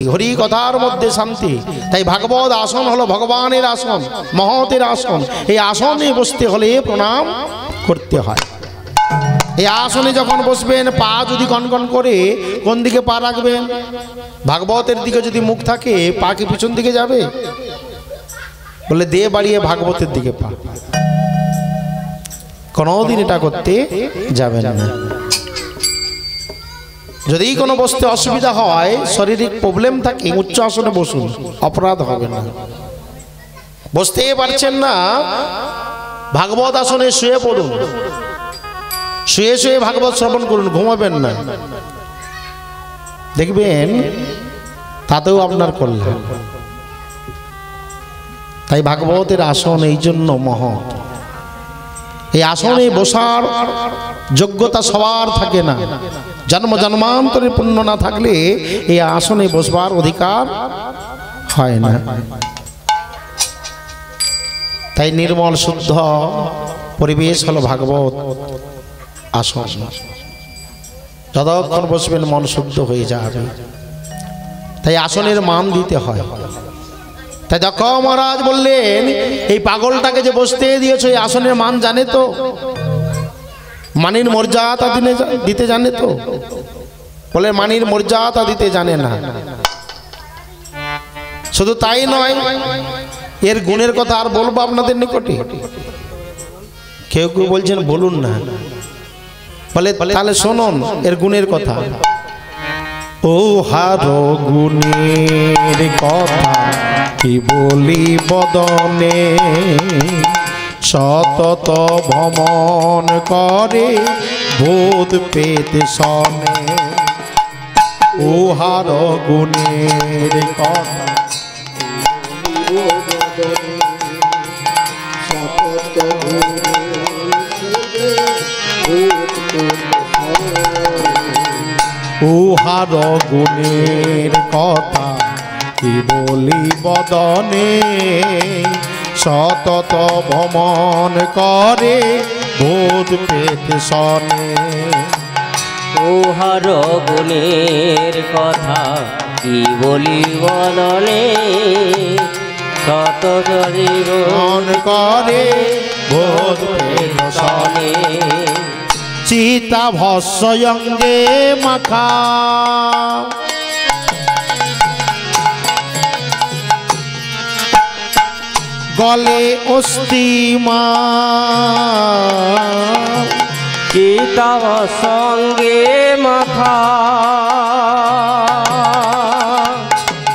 হরি কথার মধ্যে শান্তি। তাই ভাগবত আসন হলো ভগবানের আসন, মহতের আসন। এই আসনে বসতে হলে প্রণাম করতে হয়। এই আসনে যখন বসবেন, পা যদি গনগন করে কোন দিকে পা রাখবেন? ভাগবতের দিকে যদি মুখ থাকে, পা কি পিছন দিকে যাবে? বলে দে বাড়িয়ে ভাগবতের দিকে পা। কোনোদিন এটা করতে যাবেন না। যদি কোনো বসতে অসুবিধা হয়, শারীরিক প্রবলেম থাকে, উচ্চ আসনে বসুন, অপরাধ হবে না। বসতে পারছেন না, ভাগবত আসনে শুয়ে পড়ুন, শুয়ে শুয়ে ভাগবত শ্রবণ করুন, ঘুমাবেন না, দেখবেন তাতেও আপনার কল্যাণ। তাই ভাগবতের আসন এই জন্য মহৎ। এই আসনে বসার যোগ্যতা সবার থাকে না। জন্ম জন্মান্তরে পুণ্য না থাকলে এই আসনে বসবার অধিকার হয় না। তাই নির্মল শুদ্ধ পরিবেশ হলো ভাগবত আসন। যতক্ষণ বসবেন মন শুদ্ধ হয়ে যাবে। তাই আসনের মান দিতে হয়। তাই দক্ষ মহারাজ বললেন, এই পাগলটাকে যে বসতে দিয়েছো, এই আসনের মান জানে তো? মানির মর্যাদা দিতে জানে তো? বলে মানির মর্যাদা দিতে জানে না। শুধু তাই নয়, এর গুণের কথা আর বলবো আপনাদের নিকটে? কেউ কেউ বলছেন বলুন না। বলে তাহলে শুনুন এর গুণের কথা। ও হার গুণের কথা কি বলি বদনে, সতত ভ্রমণ করে ভূত পেত সনে। ও হার গুণের কথা উহার গুণের কথা কি বলি বদনে, সতত ভ্রমণ করে ভূত পেত সনে। উহার গুণের কথা কি বলি বদনে, সতত ভ্রমণ করে ভূত পেত সনে। চিতা ভস্যঙ্গে মাখা গলে অস্থিমা, চিতা সঙ্গে মাখা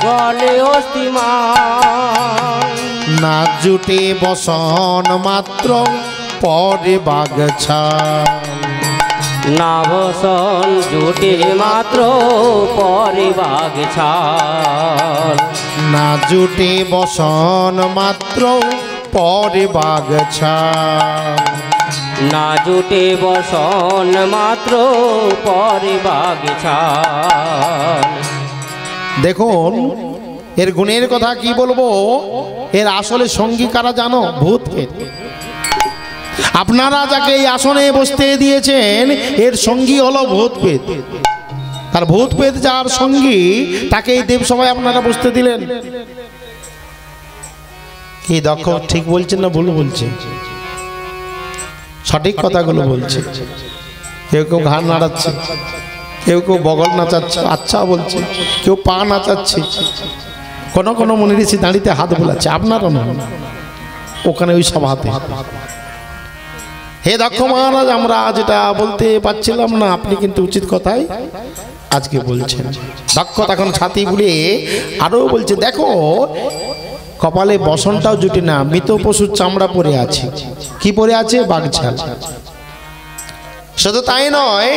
গলে অস্থিমা। না জুটে বসন মাত্র পরে বাগছা, না বসন জুটে মাত্র পরে বাগছাল। না জুটে বসন মাত্র পরে বাগছা, না জুটে বসন মাত্র পরে বাগছাল। দেখুন এর গুণের কথা কি বলবো। এর আসলে সঙ্গী কারা জানো? ভূত পেত। আপনারা যাকে এই আসনে বসতে দিয়েছেন, এর সঙ্গী হলো ভূত পেত। আর ভূত পেত যার সঙ্গী, তাকে এই দেবসভায় আপনারা বসতে দিলেন। কি দক্ষ ঠিক বলছেন না ভুল বলছে? সঠিক কথাগুলো বলছে। কেউ কেউ ঘাড় নাড়াচ্ছে, কেউ কেউ বগল নাচাচ্ছে, আচ্ছা বলছে, কেউ পা নাচাচ্ছে, কোন কোন মনে ঋষি দাঁড়িতে হাত বোলাচ্ছে। আপনারও না, ওখানে ওই সব হাতে। হে দক্ষ মহারাজ, আমরা যেটা বলতে পারছিলাম না, আপনি কিন্তু উচিত কথাই আজকে বলছেন। দক্ষ তখন ছাতি বুলিয়ে আরো বলছে, দেখো কপালে বসনটাও জুটে না, মৃত পশুর চামড়া পরে আছে। কি পরে আছে? বাগছাল। শুধু তাই নয়,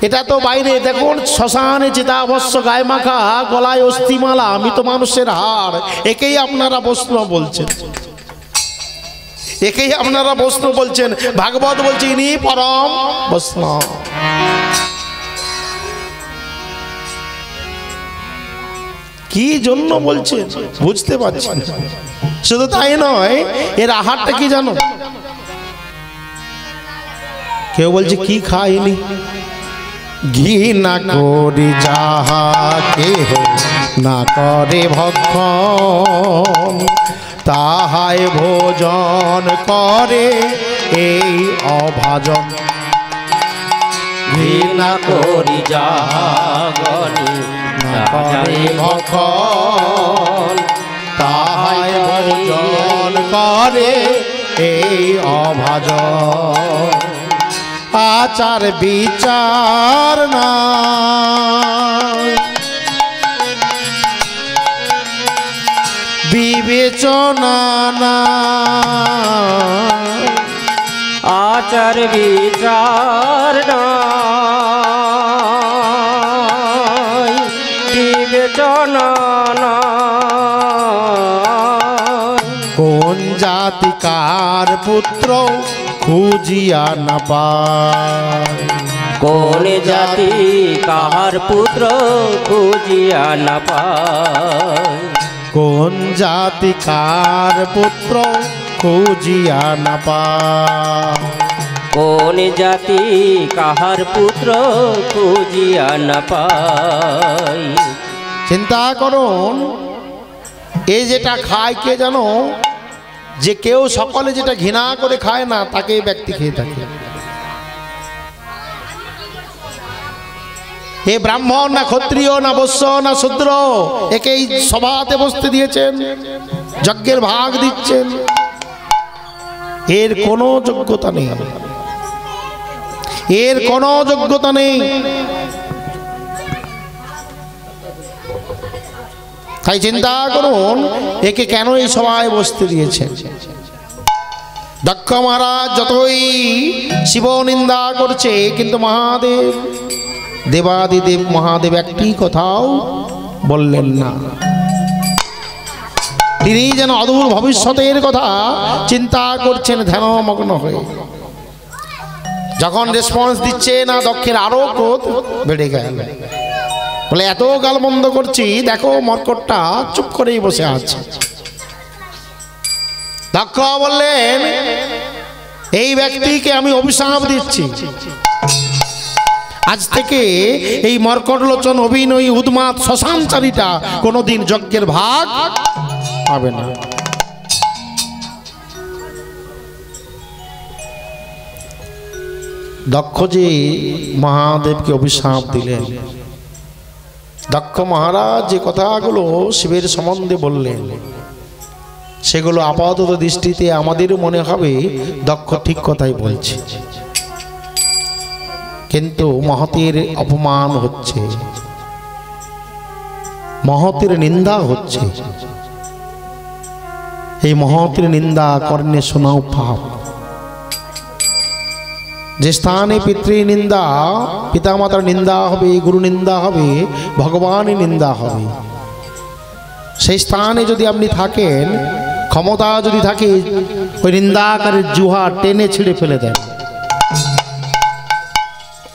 এটা তো বাইরে দেখুন, শ্মশানে চিতাভস্য গায়ে মাখা, গলায় অস্থিমালা, মৃত মানুষের হাড়, একেই আপনারা বৈষ্ণব বলছেন। একেই আপনারা বৈষ্ণব বলছেন। ভাগবত বলছে ইনি পরম বৈষ্ণব। কি জন্য বলছে বুঝতে পারছি। শুধু তাই নয়, এর আহারটা কি জানো? কেউ বলছে কি খায়নি, ঘৃণা করি যাহা কেহ না করে ভক্ষণ, তাহাই ভোজন করে এই অভাজন। ঘৃণা করি যাহা গণি না করে ভক্ষণ, তাহাই ভোজন করে এই অভাজন। আচার বিচার না বিবেচনা না, আচার বিচার নাই, বিবেচনা নাই। কোন জাতিকার পুত্র খুঁজিয়া না পায়, কোন জাতি কাহার পুত্র খুঁজিয়া না পায়, কোন জাতিকার পুত্র খুঁজিয়া না পায়, কোন জাতি কাহার পুত্র খুঁজিয়া না পায়। চিন্তা করুন, এই যেটা খায় কে জানো, যে কেউ সকলে যেটা ঘৃণা করে খায় না তাকে এই ব্যক্তি খেয়ে থাকে। এ ব্রাহ্মণ না ক্ষত্রিয় না বৈশ্য না শূদ্র, একে এই সভাতে বসতে দিয়েছেন, যজ্ঞের ভাগ দিচ্ছেন, এর কোনো যোগ্যতা নেই, এর কোনো যোগ্যতা নেই। তাই চিন্তা করুন একে কেন এই সভায় বসতে দিয়েছেন। দক্ষ মহারাজ যতই শিব নিন্দা করছে, কিন্তু মহাদেব, দেবাদিদেব মহাদেব একটি কথাও বললেন না। তিনি যেন অদূর ভবিষ্যতের কথা চিন্তা করছেন ধ্যানমগ্ন হয়ে। যখন রেসপন্স দিচ্ছে না, দক্ষের আরো ক্রোধ বেড়ে গেল। বলে এত গাল বন্ধ করছি, দেখো মর্কটটা চুপ করেই বসে আছে। দক্ষ বললেন, এই ব্যক্তিকে আমি অভিশাপ দিচ্ছি, আজ থেকে এই মর্কটলোচন অভিনয়ী উন্মাদ শ্মশানচারীটা কোনোদিন যজ্ঞের ভাগ পাবে না। দক্ষ যে মহাদেবকে অভিশাপ দিলেন, দক্ষ মহারাজ যে কথাগুলো শিবের সম্বন্ধে বললেন, সেগুলো আপাতত দৃষ্টিতে আমাদের মনে হবে দক্ষ ঠিক কথাই বলছে, কিন্তু মহতের অপমান হচ্ছে, মহতের নিন্দা হচ্ছে। এই মহতের নিন্দা কর্ণে শোনাও পাপ। যে স্থানে পিতৃ নিন্দা, পিতামাতার নিন্দা হবে, গুরু নিন্দা হবে, ভগবানের নিন্দা হবে, সেই স্থানে যদি আপনি থাকেন, ক্ষমতা যদি থাকে, ওই নিন্দাকারীর জুহা টেনে ছিঁড়ে ফেলে দেন।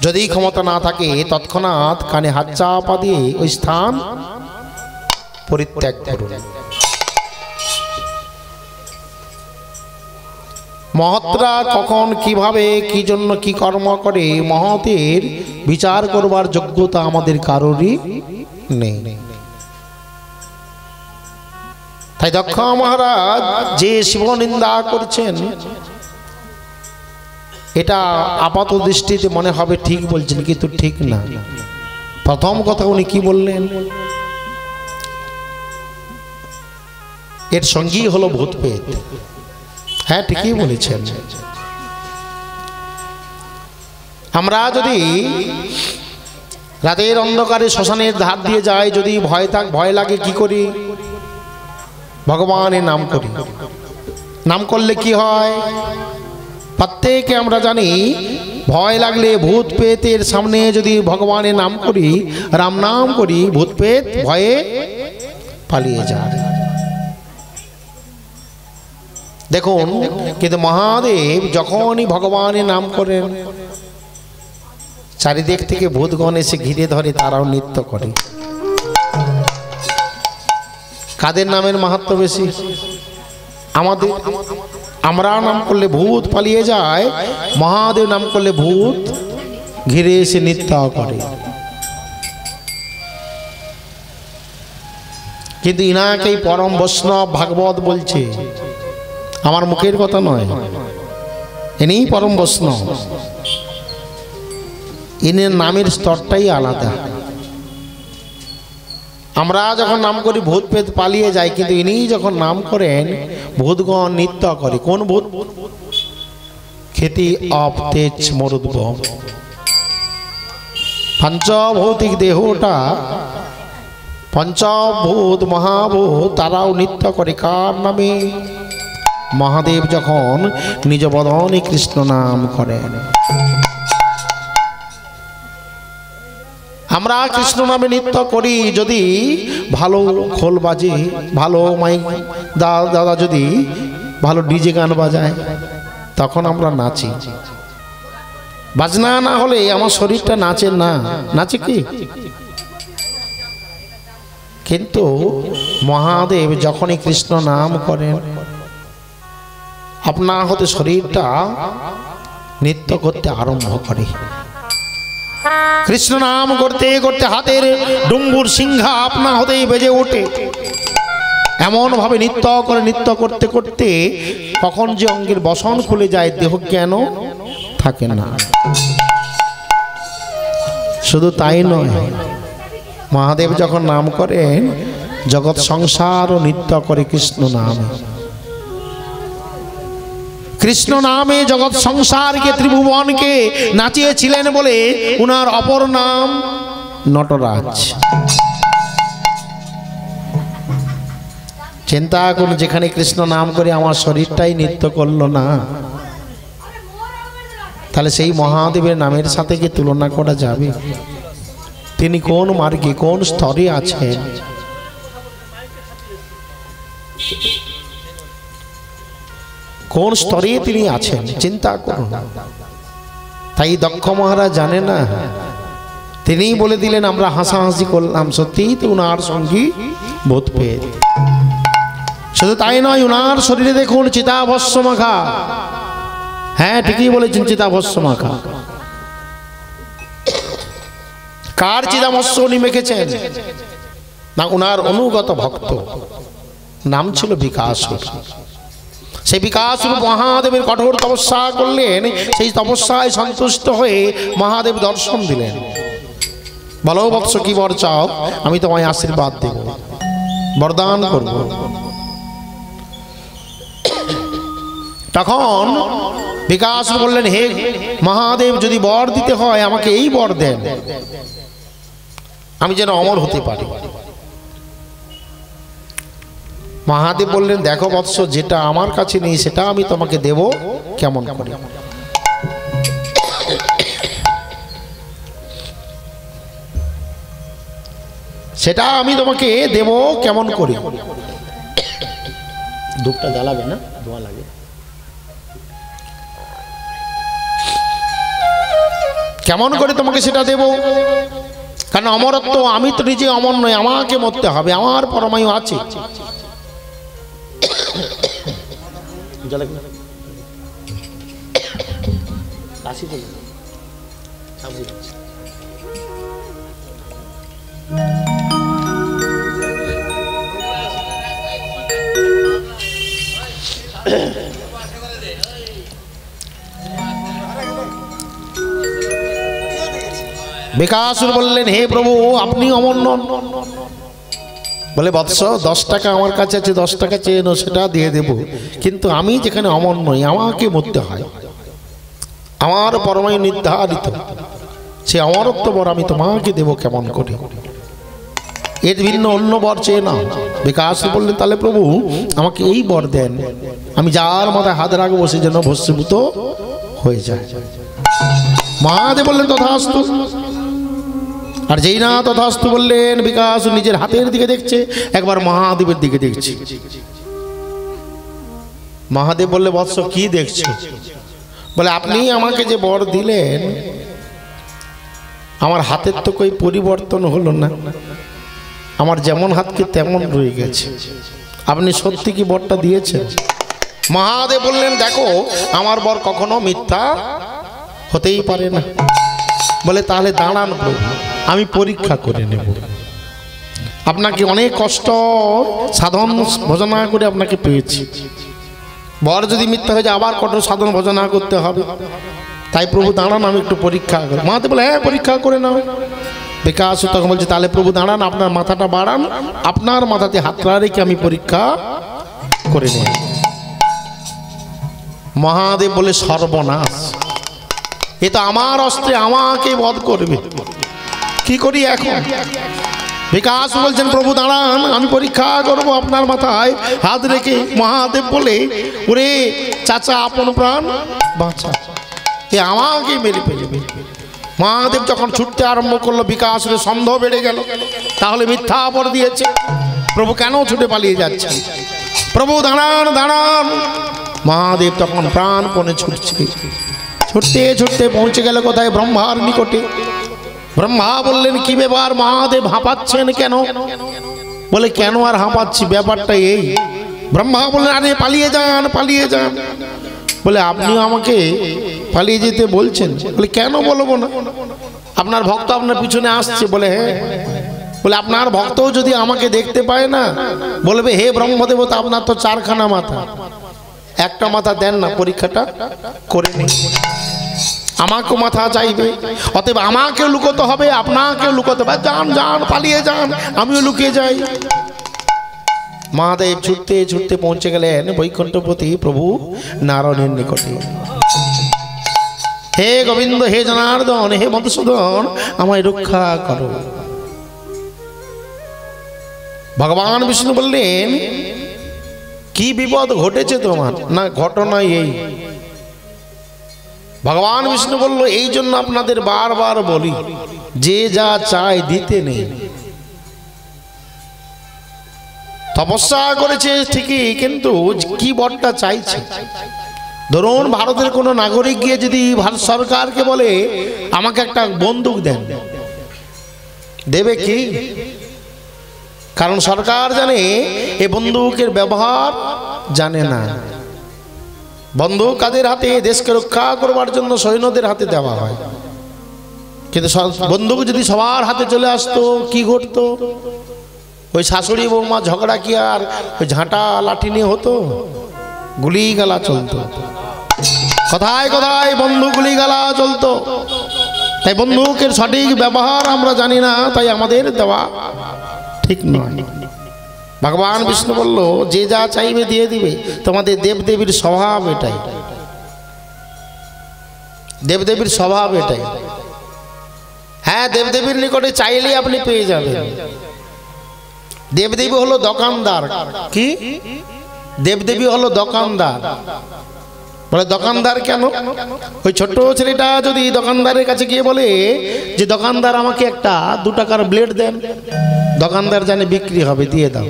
যদি ক্ষমতা না থাকে, তৎক্ষণাৎ কানে হাত চাপা দিয়ে ওই স্থান পরিত্যাগ করুন। মহৎরা কখন কিভাবে কি জন্য কি কর্ম করে, মহতের বিচার করবার যোগ্যতা আমাদের কারোরই নেই। তাই দক্ষ মহারাজ যে শিব নিন্দা করছেন, এটা আপাত দৃষ্টিতে মনে হবে ঠিক বলছেন, কিন্তু ঠিক না। প্রথম কথা উনি কি বললেন, এর সঙ্গী হলো ভূত পেত। হ্যাঁ, ঠিকই বলেছেন। আমরা যদি রাতের অন্ধকারে শ্মশানের ধার দিয়ে যাই, যদি ভয় লাগে, কি করি? ভগবানের নাম করি। নাম করলে কি হয়? প্রত্যেকে আমরা জানি, ভয় লাগলে ভূত পেতের সামনে যদি ভগবানের নাম করি, রাম নাম করি, ভূত পেত ভয়ে পালিয়ে যায়। দেখুন, কিন্তু মহাদেব যখনই ভগবানের নাম করেন, চারিদিক থেকে ভূতগণ এসে ঘিরে ধরে, তারাও নৃত্য করে। কাদের নামের মাহাত্ম্য বেশি? আমাদের। আমরা নাম করলে ভূত পালিয়ে যায়, মহাদেব নাম করলে ভূত ঘিরে এসে নৃত্য করে। কিন্তু ইনাকেই পরম বৈষ্ণব ভাগবত বলছে, আমার মুখের কথা নয়, ইনি পরম বৈষ্ণব। ইনের নামের স্তরটাই আলাদা। আমরা যখন নাম করি ভূত প্রেত পালিয়ে যায়, কিন্তু ইনি যখন নাম করেন ভূতগণ নৃত্য করে। কোন ভূত? খ্যাতি অপ তেজ মরুদ্ভ। পঞ্চভৌতিক দেহটা, পঞ্চভূত মহাভূত, তারাও নৃত্য করে। কার নামে? মহাদেব যখন নিজ বদনে কৃষ্ণ নাম করেন। আমরা কৃষ্ণ নামে নৃত্য করি। যদি ভালো খোল বাজে, ভালো মাইক দাদা যদি ভালো ডিজে গান বাজায়, তখন আমরা নাচি। বাজনা না হলে আমার শরীরটা নাচে না। নাচে কি? কিন্তু মহাদেব যখনই কৃষ্ণ নাম করেন, আপনা হতে শরীরটা নৃত্য করতে আরম্ভ করে। কৃষ্ণ নাম করতে করতে হাতের ডুম্বুর সিংহা আপনা হতেই বেজে ওঠে। এমন ভাবে নৃত্য করে, নৃত্য করতে করতে কখন যে অঙ্গের বসন খুলে যায়, দেহ জ্ঞান থাকে না। শুধু তাই নয়, মহাদেব যখন নাম করেন, জগৎ সংসার ও নৃত্য করে কৃষ্ণ নামে। কৃষ্ণ নামে জগৎ সংসারকে, ত্রিভুবনকে নাচিয়েছিলেন বলে উনার অপর নাম নটরাজ। চিন্তা করুন, যেখানে কৃষ্ণ নাম করে আমার শরীরটাই নৃত্য করলো না, তাহলে সেই মহাদেবের নামের সাথে কি তুলনা করা যাবে? তিনি কোন মার্গে, কোন স্তরে আছেন? কোন স্তরে তিনি আছেন চিন্তা করুন। তাই দক্ষ মহারাজ জানে না, তিনি বলে দিলেন আমরা হাসাহাসি করলাম, সত্যিই তো উনার সঙ্গী ভূত পেয়ে। শুধু তাই নয়, উনার শরীরে দেখুন চিতাভস্ম মাখা। হ্যাঁ, ঠিকই বলেছেন, চিতাভস্ম মাখা। কার চিতাভস্ম উনি মেখেছেন? না, উনার অনুগত ভক্ত, নাম ছিল বিকাসুর। সেই বিকাসুর মহাদেবের কঠোর তপস্যা করলেন। সেই তপস্যায় সন্তুষ্ট হয়ে মহাদেব দর্শন দিলেন। বলো বৎস, কি বর চাও? আমি তোমায় আশীর্বাদ দেব, বরদান করব। তখন বিকাসুর বললেন, হে মহাদেব, যদি বর দিতে হয় আমাকে এই বর দেন, আমি যেন অমর হতে পারি। মহাদেব বললেন, দেখো বৎস, যেটা আমার কাছে নেই সেটা আমি তোমাকে দেব কেমন করে? সেটা আমি তোমাকে দেব কেমন করে? ধূপটা জ্বালাবে না, ধোঁয়া লাগে। কেমন করে তোমাকে সেটা দেব? কারণ অমরত্ব, আমি তো নিজে অমর নই, আমাকে মরতে হবে, আমার পরমায়ু আছে। বিকাসুর বললেন, হে প্রভু, আপনি অমর নন। বলে, বৎস, 10 টাকা আমার কাছে আছে, 10 টাকা চেয়ে নো, সেটা দিয়ে দেব। কিন্তু আমি যেখানে অমর নই, আমাকে মরতে হয়, আমার পরমায়ু নির্ধারিত, সে অমরত্ব বর আমি তোমাকে দেব কেমন করে? এর ভিন্ন অন্য বর চেয়ে না। বিকাসুর বললেন, তাহলে প্রভু আমাকে এই বর দেন, আমি যার মাথায় হাত রাখবো সে যেন ভস্মীভূত হয়ে যায়। মহাদেব বললেন, তথাস্তু। আর যেই না তথাস্তু বললেন, বিকাশ নিজের হাতের দিকে দেখছে, একবার মহাদেবের দিকে দেখছে। মহাদেব বললে, বৎস, কি দেখছো? বলে, আপনি আমাকে যে বর দিলেন, আমার হাতের তো কই পরিবর্তন হলো না, আমার যেমন হাতকে তেমন রয়ে গেছে। আপনি সত্যি কি বরটা দিয়েছেন? মহাদেব বললেন, দেখো, আমার বর কখনো মিথ্যা হতেই পারে না। বলে তাহলে দাঁড়ান প্রভু, আমি পরীক্ষা করে নেব। আপনাকে অনেক কষ্ট সাধন ভজনা করে আপনাকে পেয়েছি, বর যদি মিথ্যা হয়ে যায় আবার কঠোর সাধন ভজনা করতে হবে। তাই প্রভু দাঁড়ান, আমি একটু পরীক্ষা করি। মহাদেব বলে হ্যাঁ পরীক্ষা করে নাও। বিকাশ তখন বলছে তাহলে প্রভু দাঁড়ান, আপনার মাথাটা বাড়ান, আপনার মাথাতে হাতটা রেখে আমি পরীক্ষা করে নিই। মহাদেব বলে সর্বনাশ, এ তো আমার অস্ত্রে আমাকে বধ করবে, কি করি এখন? বিকাশ বলছেন প্রভু দাঁড়ান, আমি পরীক্ষা করব আপনার মাথায় হাত রেখে। মহাদেব বলে ওরে চাচা আপন প্রাণ বাঁচা, এ আমাকে মেরে ফেলবে। মহাদেব যখন ছুটতে আরম্ভ করলো, বিকাশের সন্দেহ বেড়ে গেল, তাহলে মিথ্যা অপর দিয়েছে, প্রভু কেন ছুটে পালিয়ে যাচ্ছে? প্রভু দাঁড়ান দাঁড়ান। মহাদেব তখন প্রাণপণে ছুটছে, ছুটতে ছুটতে পৌঁছে গেল কোথায়? ব্রহ্মার নিকটে। ব্রহ্মা বললেন কি ব্যাপার মহাদেব, হাঁপাচ্ছেন কেন? বলে কেন আর হাঁপাচ্ছি, ব্যাপারটা এই। ব্রহ্মা বললেন আরে পালিয়ে যান পালিয়ে যান। বলে আপনিও আমাকে পালিয়ে যেতে বলছেন? বলে কেন বলবো না, আপনার ভক্ত আপনার পিছনে আসছে। বলে হ্যাঁ। বলে আপনার ভক্তও যদি আমাকে দেখতে পায় না, বলবে হে ব্রহ্মদেবতা আপনার তো চারখানা মাথা, একটা মাথা দেন না, পরীক্ষাটা করে নিন। আমাকেও মাথা চাইবে, অতএব আমাকেও লুকোতে হবে, আপনাকেও লুকোতে হবে। যান যান পালিয়ে যান, আমিও লুকিয়ে যাই। মহাদেব ছুটতে ছুটতে পৌঁছে গেলেন বৈকুণ্ঠপতি প্রভু নারায়ণের নিকটে। হে গোবিন্দ, হে জনার্দন, হে মধুসূদন, আমায় রক্ষা করো। ভগবান বিষ্ণু বললেন কি বিপদ ঘটেছে তোমার? না ঘটনা এই। ভগবান বিষ্ণু বলল এই জন্য আপনাদের বারবার বলি, যে যা চায় দিতে নেই। তপস্যা করেছে ঠিকই, কিন্তু কি বরটা চাইছে? ধরুন ভারতের কোন নাগরিক গিয়ে যদি ভারত সরকারকে বলে আমাকে একটা বন্দুক দেন, দেবে কি? কারণ সরকার জানে এই বন্দুকের ব্যবহার জানে না। বন্দুক কাদের হাতে? দেশকে রক্ষা করবার জন্য সৈন্যদের হাতে দেওয়া হয়। কিন্তু বন্দুক যদি সবার হাতে চলে আসতো কি ঘটতো? ওই শাশুড়ি বৌমা ঝগড়া কি আর ওই ঝাঁটা লাঠি নিয়ে হতো? গুলি গালা চলতো, কোথায় কোথায় বন্দুক গুলি গালা চলতো। তাই বন্দুকের সঠিক ব্যবহার আমরা জানি না, তাই আমাদের দেওয়া ঠিক নয়। ভগবান বিষ্ণু বলল যে যা চাইবে দিয়ে দিবে। তোমাদের দেবদেবীর স্বভাব এটাই, দেবদেবীর স্বভাব এটাই। হ্যাঁ, দেবদেবীর নিকটে চাইলে আপনি পেয়ে যাবেন। দেবদেবী হলো দোকানদার। কি? দেবদেবী হলো দোকানদার। বলে দোকানদার কেন? ওই ছোট্ট ছেলেটা যদি দোকানদারের কাছে গিয়ে বলে যে দোকানদার আমাকে একটা 2 টাকার ব্লেড দেন, দোকানদার জানে বিক্রি হবে, দিয়ে দাও।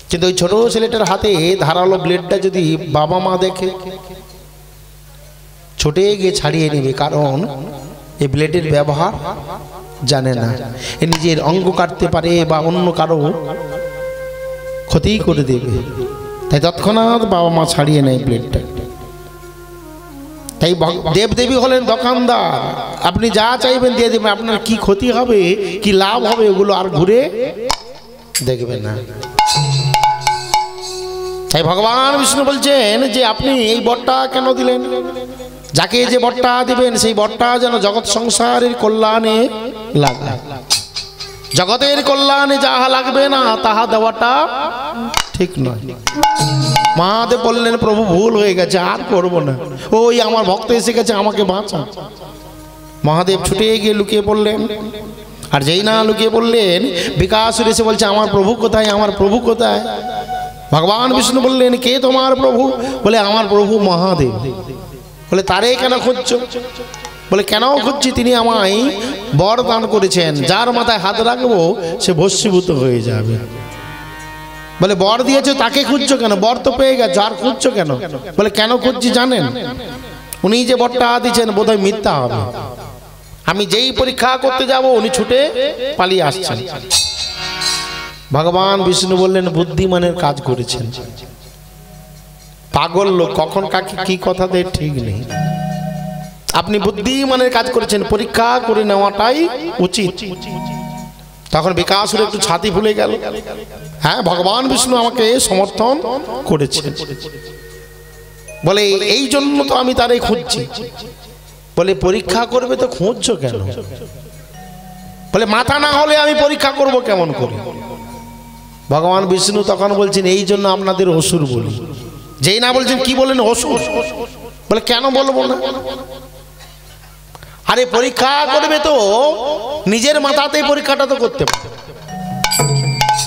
কিন্তু ওই ছোট ছেলেটার হাতে ধারালো ব্লেডটা যদি বাবা মা দেখে, ছুটে গিয়ে ছাড়িয়ে নেবে, কারণ এই ব্লেডের ব্যবহার জানে না। এ নিজের অঙ্গ কাটতে পারে বা অন্য কারো ক্ষতি করে দেবে। তাই তৎক্ষণাৎ বাবা মা ছাড়িয়ে নেয় ব্লেডটা। তাই দেবদেবী হলেন দোকানদার। আপনি যা চাইবেন দিয়ে দেবেন, আপনার কি ক্ষতি হবে কি লাভ হবে ওগুলো আর ঘুরে দেখবেন না। তাই ভগবান বিষ্ণু বলছেন যে আপনি এই বরটা কেন দিলেন? যাকে যে বরটা দিবেন সেই বরটা যেন জগৎ সংসারের কল্যাণে লাগে। জগতের কল্যাণে যাহা লাগবে না তাহা দেওয়াটা ঠিক নয়। মহাদেব বললেন প্রভু ভুল হয়ে গেছে, আর করব না। ওই আমার ভক্ত এসে গেছে, আমাকে বাঁচা। মহাদেব ছুটে গিয়ে লুকিয়ে পড়লেন। আর যেই না লুকিয়ে পড়লেন, বিকাশুর এসে বলছে আমার প্রভু কোথায়, আমার প্রভু কোথায়? ভগবান বিষ্ণু বললেন কে তোমার প্রভু? বলে আমার প্রভু মহাদেব। বলে তারে কেন খুঁজছো? বলে কেন খুঁজছি, তিনি আমায় বর দান করেছেন, যার মাথায় হাত রাখবো সে ভস্মীভূত হয়ে যাবে। বলে বর দিয়েছো তাকে খুঁজছো কেন? বর তো পেয়ে গেছো, আর খুঁজছো কেন? বলে কেন খুঁজছি জানেন? উনি যে বরটা দিয়েছেন বোধহয় মিথ্যা হবে। আমি যেই পরীক্ষা করতে যাব উনি ছুটে পালিয়ে আসছেন। ভগবান বিষ্ণু বললেন বুদ্ধিমানের কাজ করেছেন। পাগল লোক কখন কাকে কি কথা দেয় ঠিক নেই। আপনি বুদ্ধিমানের কাজ করেছেন, পরীক্ষা করে নেওয়াটাই উচিত। তখন বিকাশুর একটু ছাতি ফুলে গেল। হ্যাঁ, ভগবান বিষ্ণু আমাকে সমর্থন করেছেন, বলে এই জন্য তো আমি তারই খুঁজছি। বলে পরীক্ষা করবে তো খুঁজছো কেন? বলে মাথা না হলে আমি পরীক্ষা করব কেমন করে? ভগবান বিষ্ণু তখন বলছেন এই জন্য আপনাদের অসুর বলি। যেই না বলছেন কি বলেন? অসুর। বলে কেন বলবো না? আরে পরীক্ষা করবে তো নিজের মাথাতেই পরীক্ষাটা তো করতে পারে।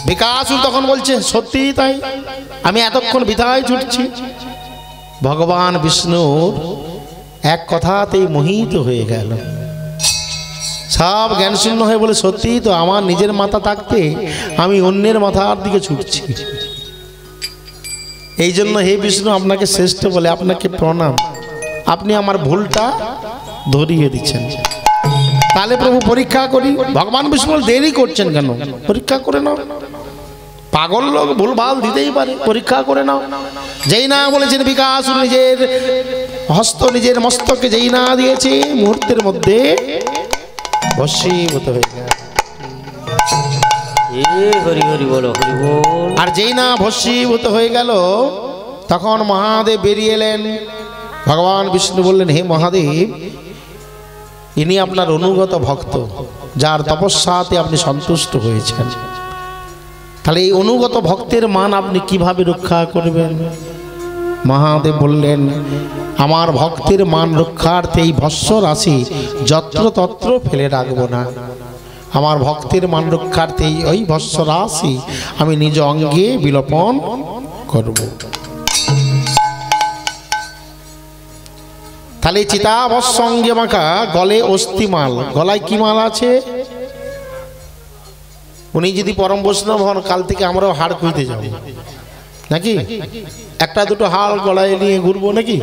বিকাশুর তখন বলছে সত্যি তাই, আমি এতক্ষণ বিধায় ছুটছি। ভগবান বিষ্ণু এক কথাতেই মোহিত হয়ে গেল, সব জ্ঞান শূন্য হয়ে বলে সত্যি তো, আমার নিজের মাথা থাকতে আমি অন্যের মাথার দিকে ছুটছি। এই জন্য হে বিষ্ণু আপনাকে শ্রেষ্ঠ বলে আপনাকে প্রণাম, আপনি আমার ভুলটা ধরিয়ে দিচ্ছেন। তাহলে প্রভু পরীক্ষা করি। ভগবান বিষ্ণু দেরি করছেন কেন? পরীক্ষা করে নাও। পাগল লোক ভুলভাল দিতেই পারে, পরীক্ষা করে নাও। যেই না বলেছেন বিকাশুর নিজের হস্ত নিজের মস্তকে যেই না দিয়েছে, মুহূর্তের মধ্যে ভস্মীভূত হয়ে গেল। আর যেই না ভস্মীভূত হয়ে গেল, তখন মহাদেব বেরিয়ে এলেন। ভগবান বিষ্ণু বললেন হে মহাদেব, ইনি আপনার অনুগত ভক্ত, যার তপস্যাতে আপনি সন্তুষ্ট হয়েছেন। তাহলে এই অনুগত ভক্তের মান আপনি কিভাবে রক্ষা করবেন? মহাদেব বললেন আমার ভক্তের মান রক্ষার্থে এই ভস্ম রাশি যত্র তত্র ফেলে রাখবো না। আমার ভক্তের মান রক্ষার্থে ওই ভস্ম রাশি আমি নিজ অঙ্গে বিলোপন করব। তাহলে চিতাভস্ম অঙ্গে মাখা, গলে অস্থিমাল। গলায় কি মাল আছে? উনি যদি পরম বৈষ্ণব হন, কাল থেকে আমরাও হাড় খুঁজতে যাব নাকি? একটা দুটো হাড় গলায় নিয়ে ঘুরবো নাকি?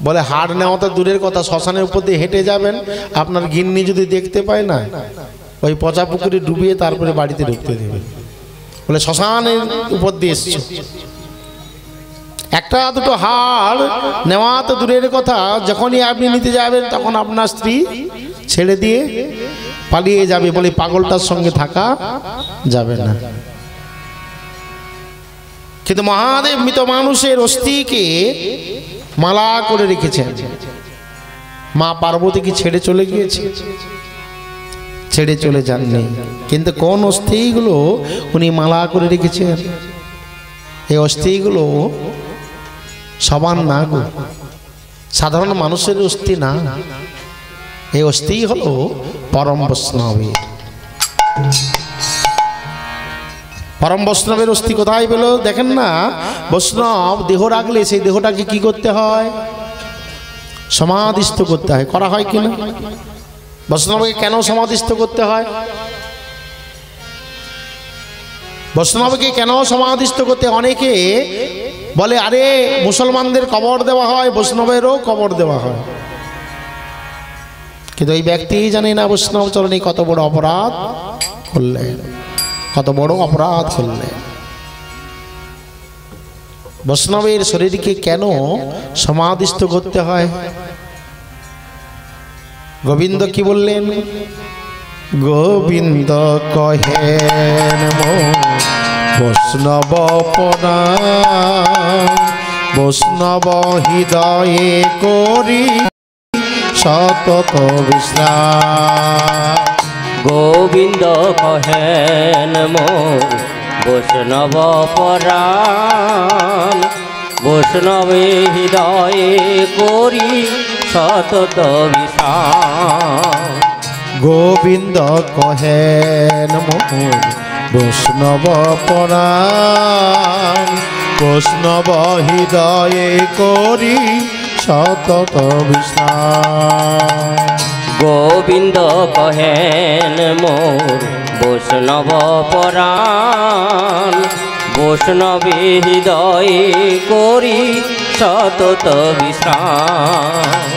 বলে হাড় নেওয়া তো দূরের কথা, শ্মশানের উপর দিয়ে হেঁটে যাবেন, আপনার গিন্নি যদি দেখতে পায় না, ওই পচা পুকুরে ডুবিয়ে তারপরে বাড়িতে ঢুকতে দেবে। বলে শ্মশানের উপর দিয়ে এসছো। একটা দুটো হাড় নেওয়া তো দূরের কথা, যখনই আপনি নিতে যাবেন তখন আপনার স্ত্রী ছেড়ে দিয়ে পালিয়ে যাবে। বলে পাগলটার সঙ্গে থাকা যাবে না। কিন্তু মহাদেব মৃত মানুষের অস্থিকে মালা করে রেখেছেন। মা পার্বতীকে ছেড়ে চলে গিয়েছে, ছেড়ে চলে যাননি, কিন্তু কোন অস্থিগুলো উনি মালা করে রেখেছেন? এই অস্থিগুলো সবার না গো, সাধারণ মানুষের অস্থি না। এই অস্থি হলো পরম বৈষ্ণবের। পরম বৈষ্ণবের অস্থি কোথায় পেল? দেখেন না, বৈষ্ণব দেহ রাখলে সেই দেহটাকে কি করতে হয়? সমাধিস্থ করতে হয়। করা হয় কিনা? বৈষ্ণবকে কেন সমাধিস্থ করতে হয়? বৈষ্ণবকে কেন সমাধিস্থ করতে? অনেকে বলে আরে মুসলমানদের কবর দেওয়া হয়, বৈষ্ণবেরও কবর দেওয়া হয়। কিন্তু এই ব্যক্তি জানে না বৈষ্ণব চরণে কত বড় অপরাধ করলেন, কত বড় অপরাধ করলেন। বৈষ্ণবের শরীরকে কেন সমাধিস্থ করতে হয়? গোবিন্দ কি বললেন? গোবিন্দ কহেন বৈষ্ণব প্রণাম, বৈষ্ণব হৃদয়ে করি সতত বিশ্রাম। গোবিন্দ কহেন মোর বৈষ্ণব পরাণ, বৈষ্ণবে হৃদয়ে করি সতত বিশ্রাম। গোবিন্দ কহেন মোর বৈষ্ণব পরাণ, বৈষ্ণব হৃদয়ে করি সতত বিশ্রাম। গোবিন্দ কহেন মোর বৈষ্ণব পরাণ, বৈষ্ণবে হৃদয়ে করি সতত বিশ্রাম।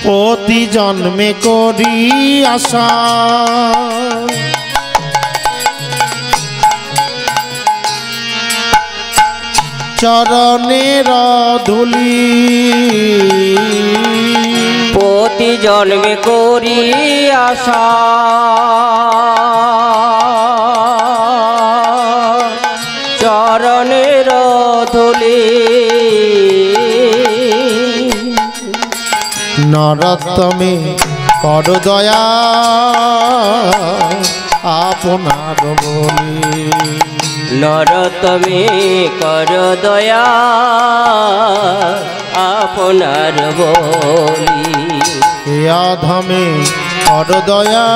প্রতি জন্মে করি আশা, চরণের ধুলি প্রতি জন্মে করি আশা চরণের ধুলি নরোত্তমে কর দয়া আপনার বলি নরোত্তমে কর দয়া আপনার বলি অধমে কর দয়া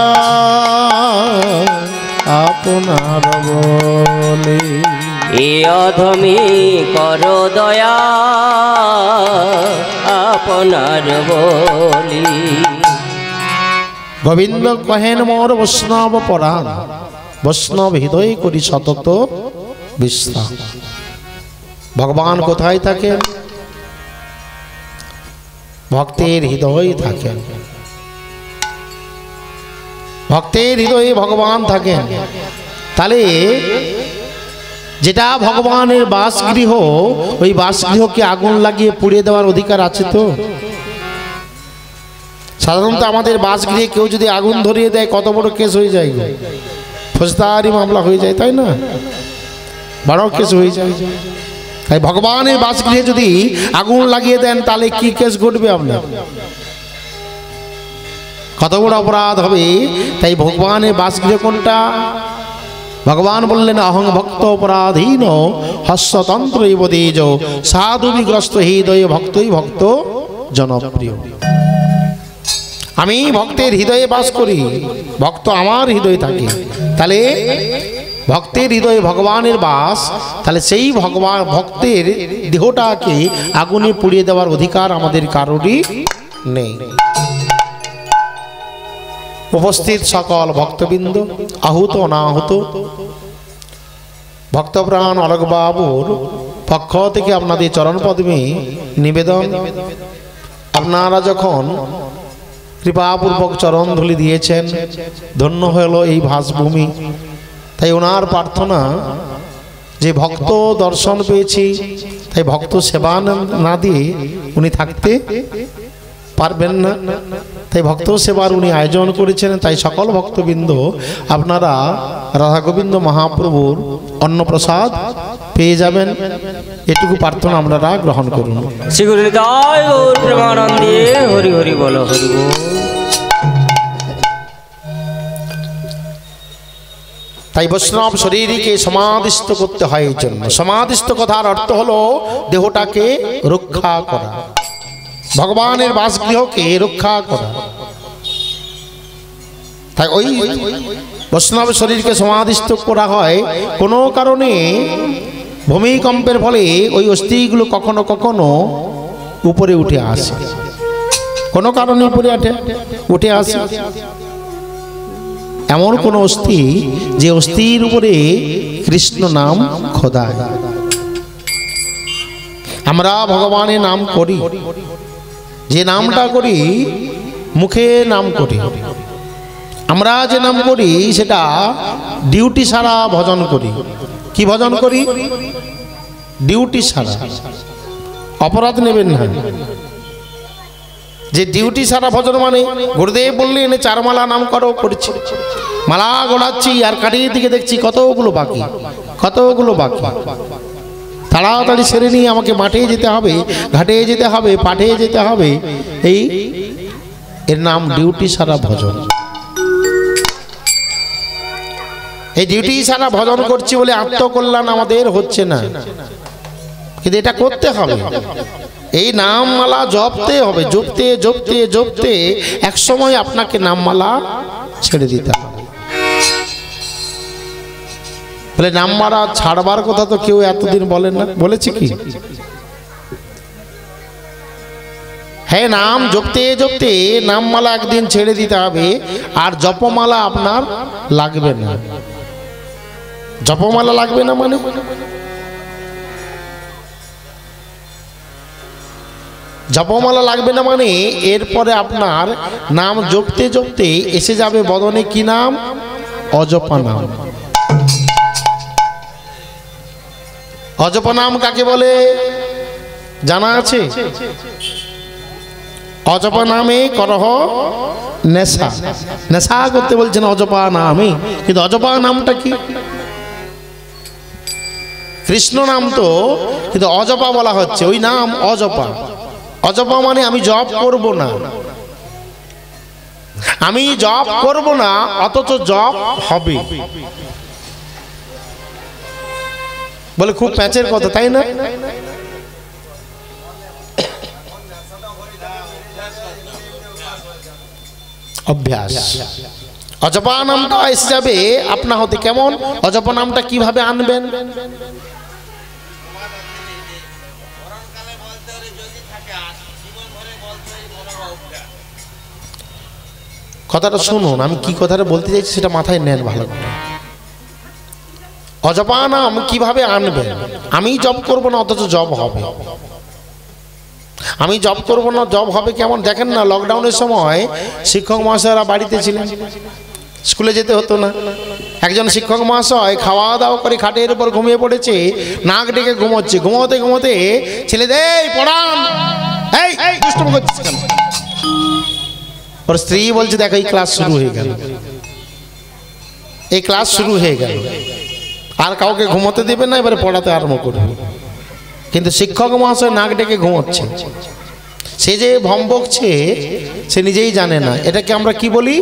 আপনার বলি এ অধমে কর দয়া আপনার বলি গোবিন্দ কহেন মোর বৈষ্ণব পরাণ বৈষ্ণব হৃদয় করি সতত বিশ্রাম। ভগবান কোথায় থাকেন? ভক্তের হৃদয়ে থাকেন। ভক্তের হৃদয়ে ভগবান থাকেন। তাহলে যেটা ভগবানের বাসগৃহ, ওই বাসগৃহকে আগুন লাগিয়ে পুড়িয়ে দেওয়ার অধিকার আছে তো? সাধারণত আমাদের বাসগৃহে কেউ যদি আগুন ধরিয়ে দেয় কত বড় কেস হয়ে যায়, ফৌজদারি মামলা হয়ে যায়, তাই না? বড় কেস হয়ে যায়। তাই ভগবানের বাসগৃহে যদি আগুন লাগিয়ে দেন তাহলে কি কেস ঘটবে আপনার? কত বড় অপরাধ হবে। তাই ভগবানের বাসগৃহ কোনটা? ভগবান বললেন অহং ভক্ত অপরাধীন হস্যতন্ত্র দেজ সাধু বিগ্রস্ত হৃদয়ে ভক্তই ভক্ত জনপ্রিয়। আমি ভক্তের হৃদয়ে বাস করি, ভক্ত আমার হৃদয়ে থাকে। তাহলে ভক্তের হৃদয়ে ভগবানের বাস, তাহলে সেই ভগবান ভক্তের দেহটাকে আগুনে পুড়িয়ে দেওয়ার অধিকার আমাদের কারোরই নেই। উপস্থিত সকল ভক্তবৃন্দ, আহুত অনাহুত, ভক্তপ্রাণ অলোক বাবুর পক্ষ থেকে আপনাদের চরণ পদ্মে নিবেদন, আপনারা যখন কৃপাপূর্বক চরণ ধুলি দিয়েছেন, ধন্য হল এই ভাসভূমি। তাই ওনার প্রার্থনা যে ভক্ত দর্শন পেয়েছি, তাই ভক্ত সেবা না দিয়ে উনি থাকতে পারবেন না। তাই ভক্ত সেবার উনি আয়োজন করেছেন। তাই সকল ভক্তবৃন্দ আপনারা রাধা গোবিন্দ মহাপ্রভুর অন্নপ্রসাদ পেয়ে যাবেন, এটুকু প্রার্থনা আপনারা গ্রহণ করুন। শ্রী গুরু নিতাই গৌর প্রেমানন্দে হরি হরি বল হরি বল। তাই বৈষ্ণব শরীরকে সমাধিস্থ করতে হয়। এই জন্য সমাধিস্থ কথার অর্থ হলো দেহটাকে রক্ষা করা, ভগবানের বাসগৃহকে রক্ষা করা। তাই ওই বৈষ্ণব শরীরকে সমাধিস্থ করা হয়। কোনো কারণে ভূমিকম্পের ফলে ওই অস্থিগুলো কখনো কখনো উপরে উঠে আসে, কোনো কারণে উপরে উঠে আসে। এমন কোন অস্থি যে অস্থির উপরে কৃষ্ণ নাম খোদায়। আমরা ভগবানের নাম করি, যে নামটা করি মুখে নাম করি। আমরা যে নাম করি সেটা ডিউটি সারা ভজন করি। কি ভজন করি? ডিউটি সারা। অপরাধ নেবেন না। যে ডিউটি সারা ভজন মানে গুরুদেব বললে এনে চার মালা নাম করো, করছি, মালা গোড়াচ্ছি আর কাটিয়ে দিকে দেখছি কতগুলো বাকি, কতগুলো বাকি। তাড়াতাড়ি সেরে নিয়ে আমাকে মাঠে যেতে হবে, ঘাটে যেতে হবে, পাঠে যেতে হবে। এই এর নাম ডিউটি সারা ভজন। এই ডিউটি সারা ভজন করছি বলে আত্মকল্যাণ আমাদের হচ্ছে না, কিন্তু এটা করতে হবে। এই নামমালা জপতে হবে, জপতে জপতে জপতে এক সময় আপনাকে নামমালা ছেড়ে দিতে হবে। বলে নামমালা ছাড়বার কথা তো কেউ এতদিন বলেন না, বলেছে কি? হ্যাঁ, নাম জপতে জপতে নামমালা একদিন ছেড়ে দিতে হবে। আর জপমালা আপনার লাগবে না। জপমালা লাগবে না মানে জপমালা লাগবে না মানে এরপরে আপনার নাম জপতে জপতে এসে যাবে বদনে কি নাম? অজপা নাম। অজপ নাম কাকে বলে জানা আছে? অজপ নামে করহ নেশা। নেশা করতে বলছেন অজপা নামে, কিন্তু অজপা নামটা কি? কৃষ্ণ নাম তো, কিন্তু অজপা বলা হচ্ছে, ওই নাম অজপা। অজপা মানে আমি জপ করব না, আমি জপ করব না অথচ জপ হবে। বলে খুব প্যাচের কথা, তাই না? অভ্যাস। অজপা নামটা এসে যাবে আপনা হতে। কেমন অজপা নামটা কিভাবে আনবেন? কথাটা শুনুন, আমি কি কথাটা বলতে চাইছি সেটা মাথায় নেন ভালো করে। অজপা নাম কিভাবে আনবেন? আমি জব করব না অথচ জব হবে। আমি জব করব না, জব হবে কেমন? দেখেন না, লকডাউনের সময় শিক্ষক মহাশয়রা বাড়িতে ছিলেন, স্কুলে যেতে হতো না। একজন শিক্ষক মহাশয় খাওয়া দাওয়া করে খাটের উপর ঘুমিয়ে পড়েছে, নাক ডেকে ঘুমোচ্ছে। ঘুমোতে ঘুমোতে ছেলেদের পড়ান, এই দুষ্টুমি করছিস কেন? ওর স্ত্রী বলছে দেখো এই ক্লাস শুরু হয়ে গেল, এই ক্লাস শুরু হয়ে গেল, আর কাউকে ঘুমোতে দেবে না, এবারে পড়াতে আরম্ভ করবে। কিন্তু শিক্ষক মহাশয় নাক ডেকে ঘুমোচ্ছে। সে যে ভ্রম বকছে সে নিজেই জানে না। এটাকে আমরা কি বলি?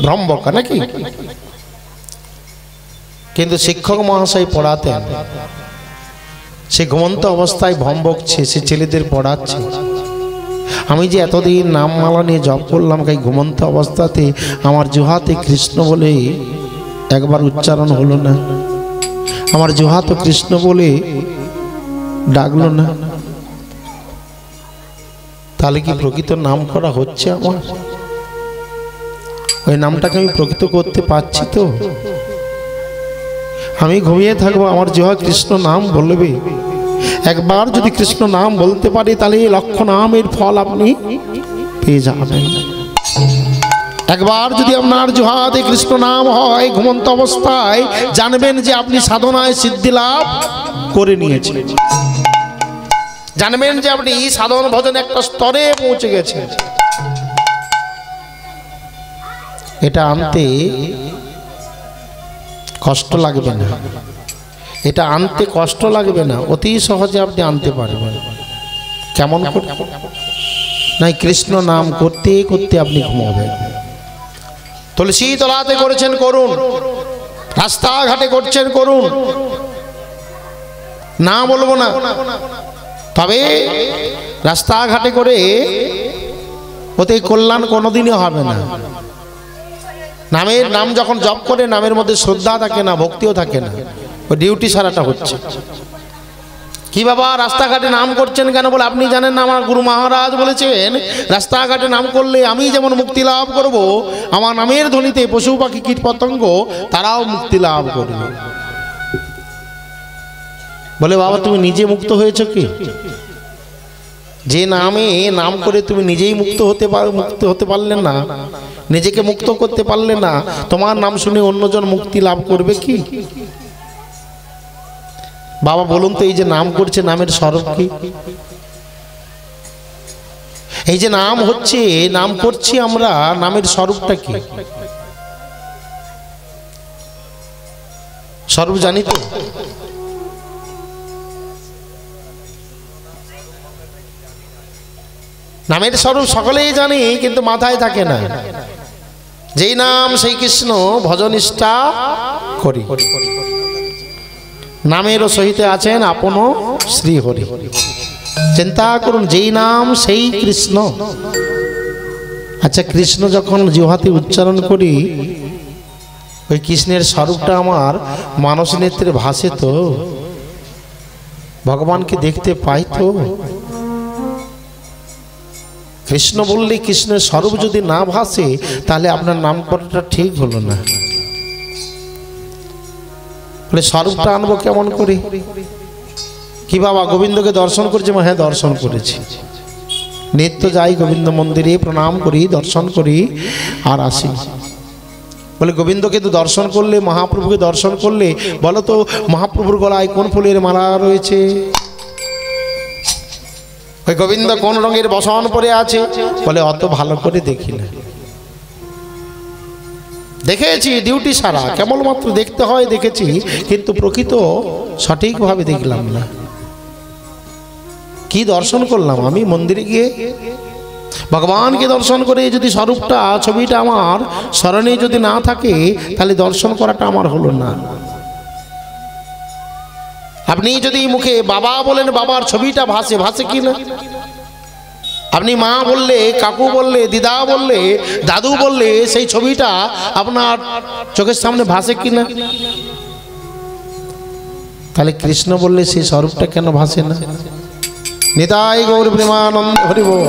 ভ্রম বকা নাকি? কিন্তু শিক্ষক মহাশয় পড়াতেন, সে ঘুমন্ত অবস্থায় ভ্রম বকছে, সে ছেলেদের পড়াচ্ছে। আমি যে এতদিন নামমালা নিয়ে জপ করলাম, কাই ঘুমন্ত অবস্থাতে আমার জুহাতে কৃষ্ণ বলে একবার উচ্চারণ হলো না, আমার জুহাতে কৃষ্ণ বলে ডাকলো না। তাহলে কি প্রকৃত নাম করা হচ্ছে আমার? ওই নামটাকে আমি প্রকৃত করতে পারছি তো? আমি ঘুমিয়ে থাকবো, আমার জিহ্বা কৃষ্ণ নাম বলবে। একবার যদি কৃষ্ণ নাম বলতে পারি তাহলে এই লক্ষ নামের ফল আপনি পেয়ে যাবেন। একবার যদি আপনার জিহ্বাতে কৃষ্ণ নাম হয় ঘুমন্ত অবস্থায়, জানবেন যে আপনি সাধনায় সিদ্ধি লাভ করে নিয়েছেন, জানবেন যে আপনি সাধন ভজন একটা স্তরে পৌঁছে গেছেন। এটা আনতে কষ্ট লাগবে না, এটা আনতে কষ্ট লাগবে না, অতি সহজে আপনি আনতে পারবেন। কেমন করে? নাই কৃষ্ণ নাম করতে করতে আপনি ঘুমাবেন। তুলসী তলাতে করেছেন করুন, রাস্তাঘাটে করছেন করুন, না বলবো না। তবে রাস্তাঘাটে করে ওতে কল্যাণ কোনোদিনই হবে না। নামের নাম যখন জপ করে নামের মধ্যে শ্রদ্ধা থাকে না, ভক্তিও থাকে না, ওই ডিউটি সারাটা হচ্ছে। কি বাবা রাস্তাঘাটে নাম করছেন কেন? বলে আপনি জানেন না আমার গুরু মহারাজ বলেছেন রাস্তাঘাটে নাম করলে আমি যেমন মুক্তি লাভ করব, আমার নামের ধ্বনিতে পশু পাখি কীট পতঙ্গ তারাও মুক্তি লাভ করবে। বলে বাবা তুমি নিজে মুক্ত হয়েছ কি? যে নামে নাম করে তুমি নিজেই মুক্ত হতে পারলে না, নিজেকে মুক্ত করতে পারলে না, তোমার নাম শুনে অন্যজন মুক্তি লাভ করবে কি? বাবা বলুন তো, এই যে নাম করছে নামের স্বরূপ কি? এই যে নাম হচ্ছে, নাম করছি আমরা, নামের স্বরূপটা কি? স্বরূপ জানি তো? নামের স্বরূপ সকলেই জানি, কিন্তু মাথায় থাকে না। যেই নাম সেই কৃষ্ণ ভজনিষ্ঠা করি, নামেরও সহিতে আছেন আপন শ্রী হরি। চিন্তা করুন, যেই নাম সেই কৃষ্ণ। আচ্ছা কৃষ্ণ যখন জিহ্বাতে উচ্চারণ করি, ওই কৃষ্ণের স্বরূপটা আমার মানস নেত্রে ভাসে তো? ভগবানকে দেখতে পাই তো? কৃষ্ণ বললে কৃষ্ণের স্বরূপ যদি না ভাসে তাহলে আপনার নাম করাটা ঠিক হলো না। বলে স্বরূপটা আনবো কেমন করে? কি বাবা গোবিন্দকে দর্শন করেছি? হ্যাঁ দর্শন করেছি, নিত্য যাই গোবিন্দ মন্দিরে, প্রণাম করি, দর্শন করি আর আসি। বলে গোবিন্দকে তো দর্শন করলে, মহাপ্রভুকে দর্শন করলে, বলো তো মহাপ্রভুর গলায় কোন ফুলের মালা রয়েছে? ওই গোবিন্দ কোন রঙের বসন পরে আছে? বলে অত ভালো করে দেখি না, দেখেছি ডিউটি সারা, কেবলমাত্র দেখতে হয় দেখেছি, কিন্তু প্রকৃত সঠিকভাবে দেখলাম না। কি দর্শন করলাম আমি মন্দিরে গিয়ে? ভগবানকে দর্শন করে যদি স্বরূপটা, ছবিটা আমার স্মরণে যদি না থাকে, তাহলে দর্শন করাটা আমার হলো না। আপনি যদি মুখে বাবা বলেন, বাবার ছবিটা ভাসে, ভাসে কি না? আপনি মা বললে, কাকু বললে, দিদা বললে, দাদু বললে, সেই ছবিটা আপনার চোখের সামনে ভাসে কি না? তাহলে কৃষ্ণ বললে সেই স্বরূপটা কেন ভাসে না? নিতাই গৌর প্রেমানন্দ হরি বল।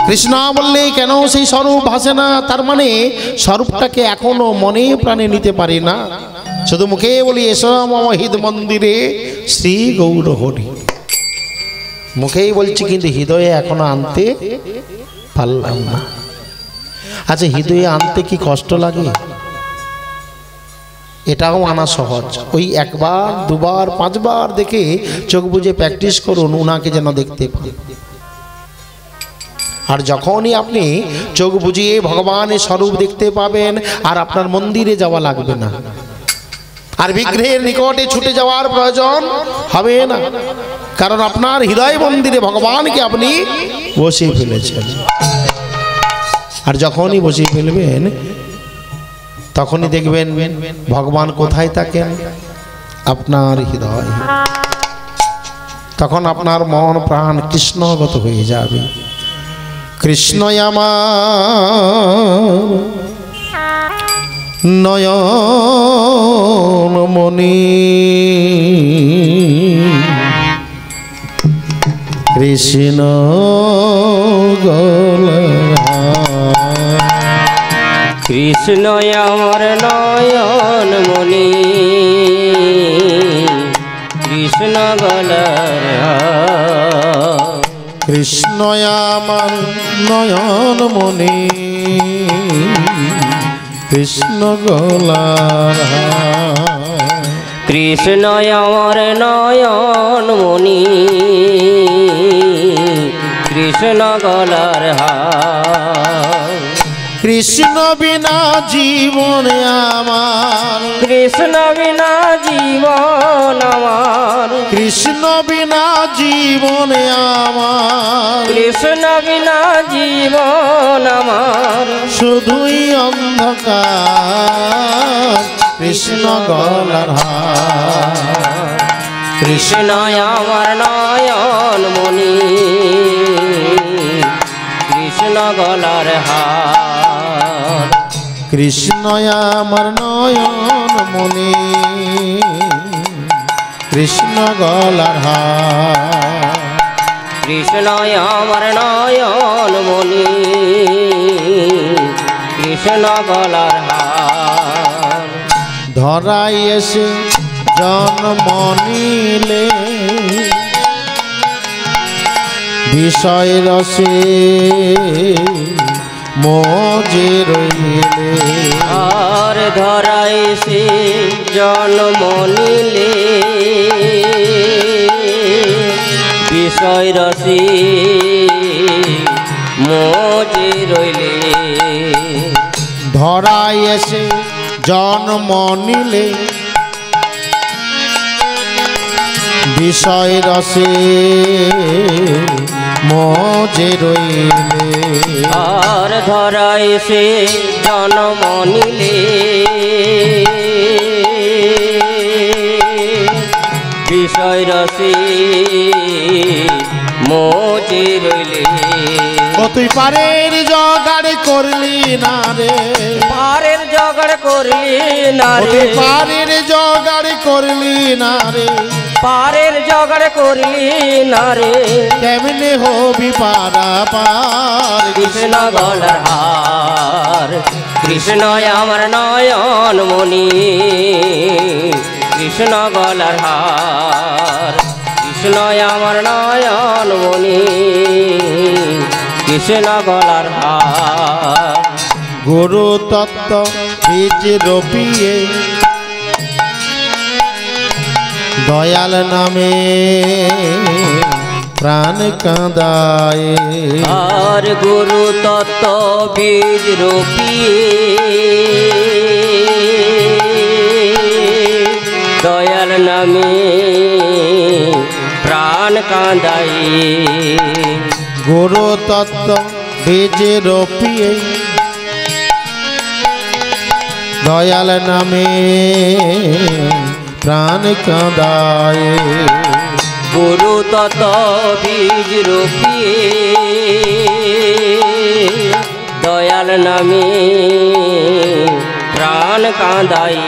কৃষ্ণ বললে কেন সেই স্বরূপ ভাসে না? তার মানে স্বরূপটাকে এখনো মনে প্রাণে নিতে পারি না। শুধু মুখে বলি এসো মম হৃদ মন্দিরে শ্রী গৌর হরি, মুখেই বলছি, কিন্তু হৃদয়ে এখনো আনতে পারলাম না। আচ্ছা, হৃদয়ে আনতে কি কষ্ট লাগে? এটাও আনা সহজ। ওই একবার, দুবার, পাঁচবার দেখে চোখ বুজে প্র্যাকটিস করুন, উনাকে যেন দেখতে পান। আর যখনই আপনি চোখ বুজিয়ে ভগবানের স্বরূপ দেখতে পাবেন, আর আপনার মন্দিরে যাওয়া লাগবে না, আর বিগ্রহের নিকটে ছুটে যাওয়ার প্রয়োজন হবে না, কারণ আপনার হৃদয় মন্দিরে ভগবানকে আপনি বসিয়ে ফেলেছেন। আর যখনই বসিয়ে ফেলবেন, তখনই দেখবেন ভগবান কোথায় থাকেন? আপনার হৃদয়। তখন আপনার মন প্রাণ কৃষ্ণগত হয়ে যাবে। কৃষ্ণ আমার নয়ন মণি, কৃষ্ণ কৃষ্ণ আমার নয়ন মণি, কৃষ্ণ গলার। কৃষ্ণ আমার নয়ন মণি, কৃষ্ণ গলার। কৃষ্ণ আমার নয়ন মণি, কৃষ্ণ গলার হার। কৃষ্ণ বিনা জীবন আমার, কৃষ্ণ বিনা জীবন আমার, কৃষ্ণ বিনা জীবন আমার, কৃষ্ণ বিনা জীবন আমার। শুধুই অন্ধকার, কৃষ্ণ গলার হার। কৃষ্ণ আমার নয়ন মণি, কৃষ্ণ গলার হার। কৃষ্ণ আমার নয়ন মণি, কৃষ্ণ গলার হার। কৃষ্ণ আমার নয়ন মণি, কৃষ্ণ গলার হার। ধরাই এসে জন্ম নিলে, বিষয় রসে মজে রইলে। আর ধরাই সে জন্ম নিলে, বিষয় রসে মজে রইলে। ধরাই এসে জন্ম নিলে, বিষয় রসে মজে রইলে। আর ধরাই সে জন্ম নিলে, বিষয় রসে মজে রইলে। তুই পারের জগাড় করলি না রে, পারের জগাড় করলি না রে, পারের জগাড় করলি না রে, পারের জগাড় করলি না রে। কেমনে হবি পারা পার? কৃষ্ণ গলার হার। কৃষ্ণ আমার নয়ন মণি, কৃষ্ণ গলার হার। কৃষ্ণ আমার নয়ন মণি, কৃষ্ণ গলার হার। গুরু তত্ত্ব বীজ রপিয়ে দয়াল নামে প্রাণ কাঁদায়। আর গুরু তত্ত্ব বীজ রপিয়ে দয়াল নামে প্রাণ কাঁদায়। গুরু তত্ত্ব বীজ রপিয়ে দয়াল নামে প্রাণ কাঁদায়। গুরু তত্ত্ব বীজ রপিয়ে দয়াল নামে প্রাণ কাঁদায়।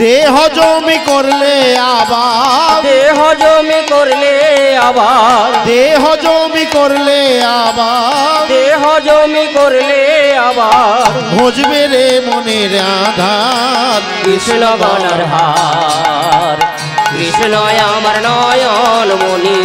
দেহ জমি করলে আবার, দেহ জমি করলে আবার, দেহ জমি করলে আবার, দেহ জমি করলে আবার বুঝবে রে মনের আধার। কৃষ্ণ গলার হার, কৃষ্ণ আমার নয়ন মণি,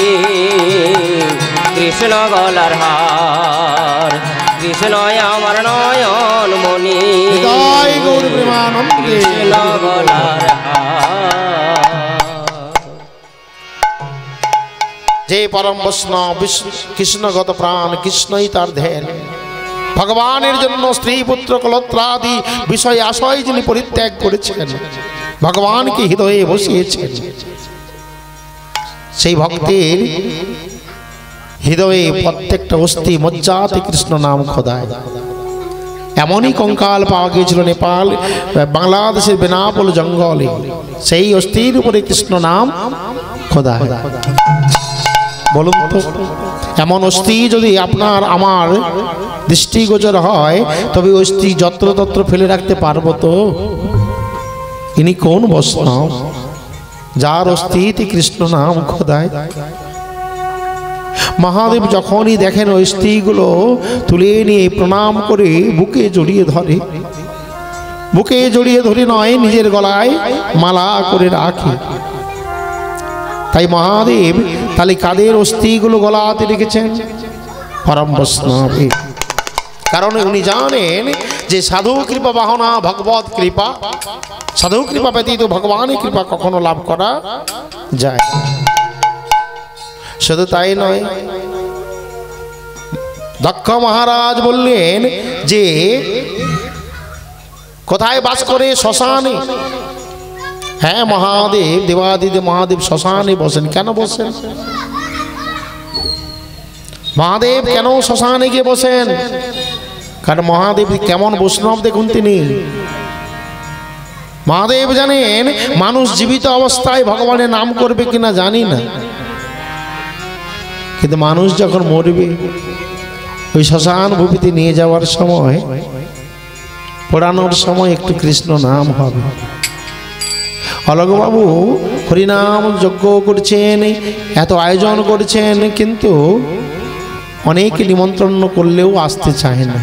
কৃষ্ণ গলার হার, কৃষ্ণ আমার নয়ন মণি, জয় গৌর প্রেমানন্দে। কৃষ্ণ গলার হার। যে পরম বৈষ্ণব কৃষ্ণগত প্রাণ, কৃষ্ণই তার ধ্যান। ভগবানের জন্য স্ত্রী পুত্র কলত্রাদি বিষয় আশয় যিনি পরিত্যাগ করেছেন, ভগবানকে হৃদয়ে বসিয়েছেন, সেই ভক্তের হৃদয়ে প্রত্যেকটা অস্থি মজ্জাতে কৃষ্ণ নাম খোদায়। এমনই কঙ্কাল পাওয়া গিয়েছিল নেপাল বাংলাদেশের বেনাপোল জঙ্গলে, সেই অস্থির উপরে কৃষ্ণ নাম খোদায়। বলুন তো, এমন অস্থি যদি আপনার আমার দৃষ্টিগোচর হয়, তবে অস্থি যত্রতত্র ফেলে রাখতে পারবো তো? ইনি কোন বৈষ্ণব যার অস্থিতে কৃষ্ণ নাম খোদায়। মহাদেব যখনই দেখেন ওই স্ত্রীগুলো তুলে নিয়ে প্রণাম করে বুকে জড়িয়ে ধরে, বুকে জড়িয়ে ধরে নয়, নিজের গলায় মালা করে রাখে। তাই মহাদেব তাহলে কাদের অস্থিগুলো গলাতে রেখেছেন? পরম বৈষ্ণবে। কারণ উনি জানেন যে সাধু কৃপা বাহনা ভগবত কৃপা, সাধু কৃপা ব্যতীত ভগবানের কৃপা কখনো লাভ করা যায়। শুধু তাই নয়, দক্ষ মহারাজ বললেন যে কোথায় বাস করে? শ্মশানে। হ্যাঁ, মহাদেব দেবাদিদেব মহাদেব শ্মশানে বসেন। কেন বসেন? মহাদেব কেন শ্মশানে গিয়ে বসেন? কারণ মহাদেব কেমন বৈষ্ণব দেখুন তিনি। মহাদেব জানেন মানুষ জীবিত অবস্থায় ভগবানের নাম করবে কিনা জানি না, কিন্তু মানুষ যখন মরবে ওই শ্মশান ভূমিতে নিয়ে যাওয়ার সময়, পোড়ানোর সময় একটু কৃষ্ণ নাম হবে। অলকবাবু হরিনাম যজ্ঞ করছেন, এত আয়োজন করছেন, কিন্তু অনেক নিমন্ত্রণ করলেও আসতে চায় না।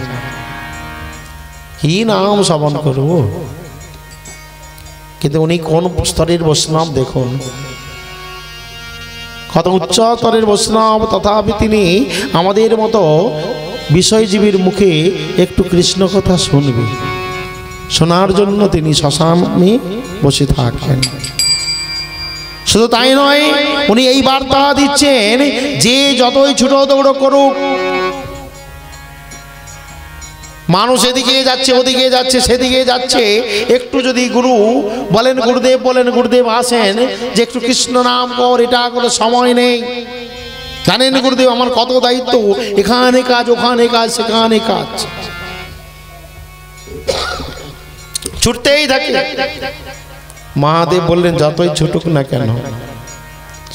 কি নাম শ্রবণ করব? কিন্তু উনি কোন স্তরের বৈষ্ণব দেখুন, কত উচ্চ স্তরের বৈষ্ণব, তথাপি তিনি আমাদের মতো বিষয়জীবীর মুখে একটু কৃষ্ণ কথা শুনবে, শোনার জন্য তিনি শ্মশানে বসে থাকেন। শুধু তাই নয়, উনি এই বার্তা দিচ্ছেন যে যতই ছোট দৌড় করুক, মানুষ এদিকে যাচ্ছে, ওদিকে যাচ্ছে, সেদিকে যাচ্ছে, একটু যদি গুরু বলেন, গুরুদেব বলেন, গুরুদেব আসেন যে একটু কৃষ্ণ নাম কর, এটা করে সময় নেই। জানেন গুরুদেব আমার কত দায়িত্ব, এখানে কাজ, ওখানে কাজ, সেখানে কাজ, ছুটতেই থাকে। মহাদেব বললেন যতই ছুটুক না কেন,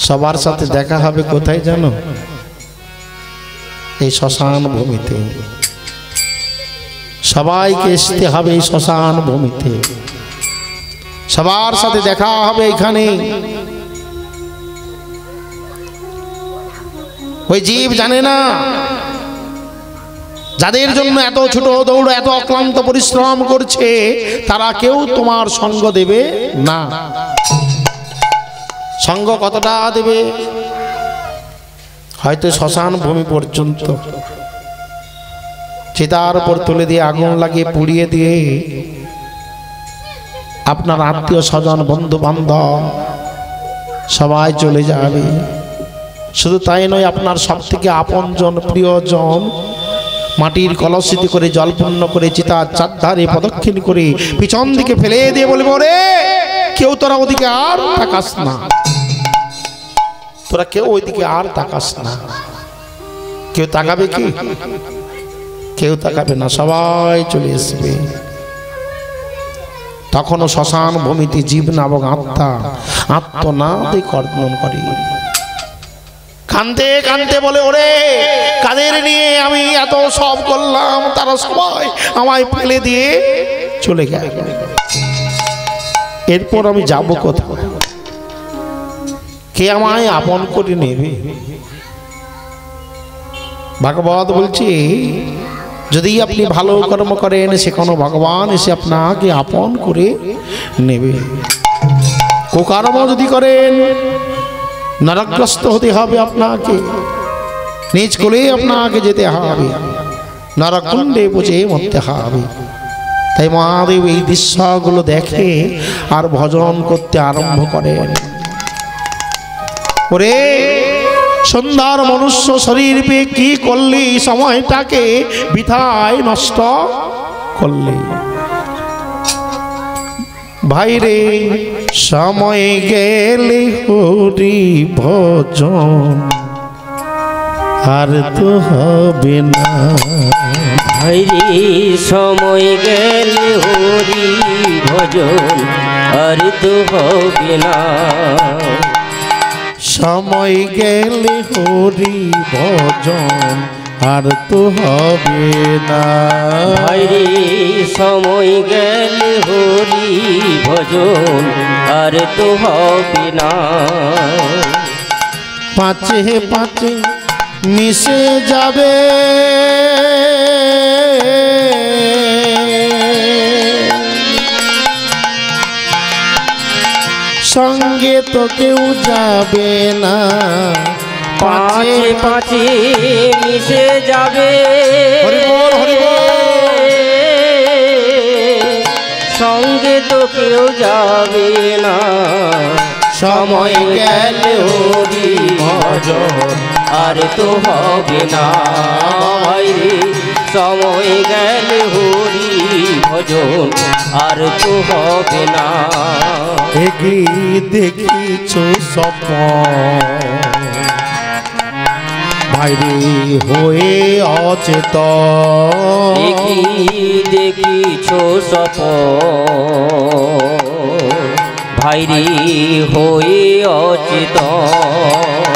সবার সাথে দেখা হবে কোথায় জানো? এই শ্মশান ভূমিতে। সবাইকে আসতে হবে এই শ্মশান ভূমিতে, সবার সাথে দেখা হবে এখানে। ওই জীব জানে না, যাদের জন্য এত ছোট দৌড়, এত অক্লান্ত পরিশ্রম করছে, তারা কেউ তোমার সঙ্গ দেবে না। সঙ্গ কতটা দেবে? হয়তো শ্মশান ভূমি পর্যন্ত। চিতার উপর তুলে দিয়ে আগুন লাগিয়ে পুড়িয়ে দিয়ে আপনার আত্মীয় স্বজন বন্ধু বান্ধব সবাই চলে যাবে। শুধু তাই নয়, আপনার সব থেকে আপনজন প্রিয়জন মাটির কলসিতে করে জল পূর্ণ করে চিতার চারধারে প্রদক্ষিণ করে পিছন দিকে ফেলে দিয়ে বলবে, ওরে কেউ তোরা ওদিকে আর তাকাস না, তোরা কেউ ওইদিকে আর তাকাস না। কেউ তাকাবে কি? কেউ তাকাবে না, সবাই চলে আসবে। তখনও শ্মশান ভূমিতে জীব নামক আত্মা আত্মনাদে কর্তন করে, কাঁদতে কাঁদতে বলে, ওরে কাদের নিয়ে আমি এত সব করলাম, তারা সবাই আমায় ফেলে দিয়ে চলে গেল, এরপর আমি যাব কোথায়? কে আমায় আপন করে নেবে? ভাগবত বলছি, যদি আপনি ভালো কর্ম করেন সেখানে ভগবান এসে আপনাকে আপন করে নেবে। কুকর্ম যদি করেন নরকগ্রস্ত হতে হবে, আপনাকে নিজ কোলে আপনাকে যেতে হবে, নরকুণ্ডে পচে মরতে হবে। তাই মহাদেব এই দৃশ্যগুলো দেখে আর ভজন করতে আরম্ভ করেন। ওরে সুন্দর মনুষ্য শরীর পেয়ে কি করলি, সময়টাকে বৃথায় নষ্ট করলি। ভাইরে সময় গেলে হরি ভজন আর তো হবে না, ভাইরে সময় গেলে হরি ভজন আর তো হবে না, সময় গেলে হরি ভজন আর তো হবে না, ভাইরে সময় গেলে হরি ভজন আর তো হবে না। পাঁচে পাঁচে মিশে যাবে সঙ্গে তো কেউ যাবে না, পাঁচে পাঁচে মিশে যাবে, হরি বল হরি বল, সঙ্গে তো কেউ যাবে না, সময় গেলে হরি ভজন আর তো হবে না, ভাইরে সময় গেলে হরি ভজন আর তো হবে না। দেখি দেখিছ স্বপ্ন ভাইরে হয়ে অচেতন, দেখি দেখিছ স্বপ্ন ভাইরে হয়ে অচেতন,